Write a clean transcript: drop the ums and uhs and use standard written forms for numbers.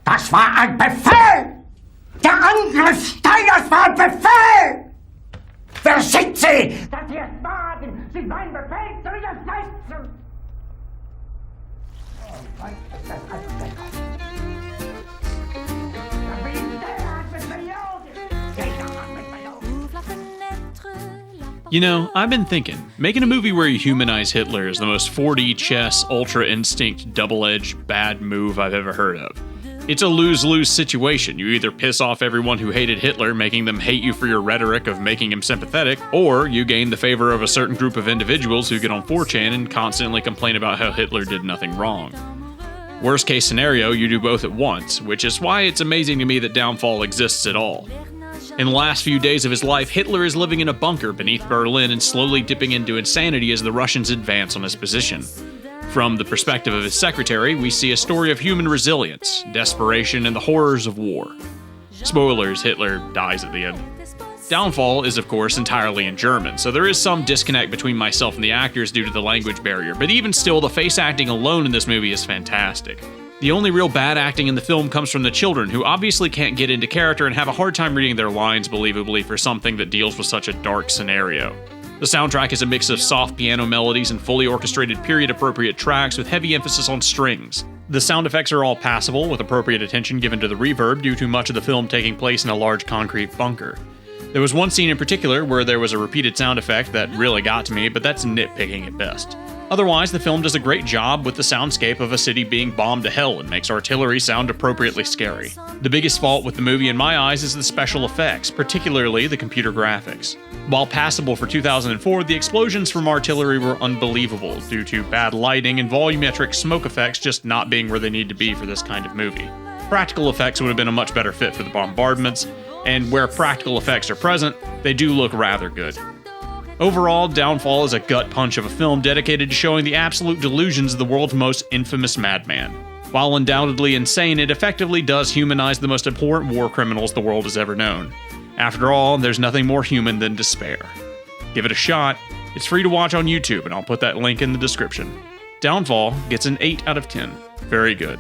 Das war ein Befehl! Der Angriff Steiners war ein Befehl! Wer schickt Sie? Dass Sie es wagen, sich meinen Befehl zu widersetzen! Oh, weiß ich das alles besser. You know, I've been thinking, making a movie where you humanize Hitler is the most 4D chess, ultra instinct, double-edged, bad move I've ever heard of. It's a lose-lose situation. You either piss off everyone who hated Hitler, making them hate you for your rhetoric of making him sympathetic, or you gain the favor of a certain group of individuals who get on 4chan and constantly complain about how Hitler did nothing wrong. Worst case scenario, you do both at once, which is why it's amazing to me that Downfall exists at all. In the last few days of his life, Hitler is living in a bunker beneath Berlin and slowly dipping into insanity as the Russians advance on his position. From the perspective of his secretary, we see a story of human resilience, desperation, and the horrors of war. Spoilers, Hitler dies at the end. Downfall is, of course, entirely in German, so there is some disconnect between myself and the actors due to the language barrier, but even still, the face acting alone in this movie is fantastic. The only real bad acting in the film comes from the children, who obviously can't get into character and have a hard time reading their lines believably for something that deals with such a dark scenario. The soundtrack is a mix of soft piano melodies and fully orchestrated period-appropriate tracks with heavy emphasis on strings. The sound effects are all passable, with appropriate attention given to the reverb due to much of the film taking place in a large concrete bunker. There was one scene in particular where there was a repeated sound effect that really got to me, but that's nitpicking at best. Otherwise, the film does a great job with the soundscape of a city being bombed to hell and makes artillery sound appropriately scary. The biggest fault with the movie in my eyes is the special effects, particularly the computer graphics. While passable for 2004, the explosions from artillery were unbelievable due to bad lighting and volumetric smoke effects just not being where they need to be for this kind of movie. Practical effects would have been a much better fit for the bombardments, and where practical effects are present, they do look rather good. Overall, Downfall is a gut punch of a film dedicated to showing the absolute delusions of the world's most infamous madman. While undoubtedly insane, it effectively does humanize the most abhorrent war criminals the world has ever known. After all, there's nothing more human than despair. Give it a shot. It's free to watch on YouTube, and I'll put that link in the description. Downfall gets an 8 out of 10. Very good.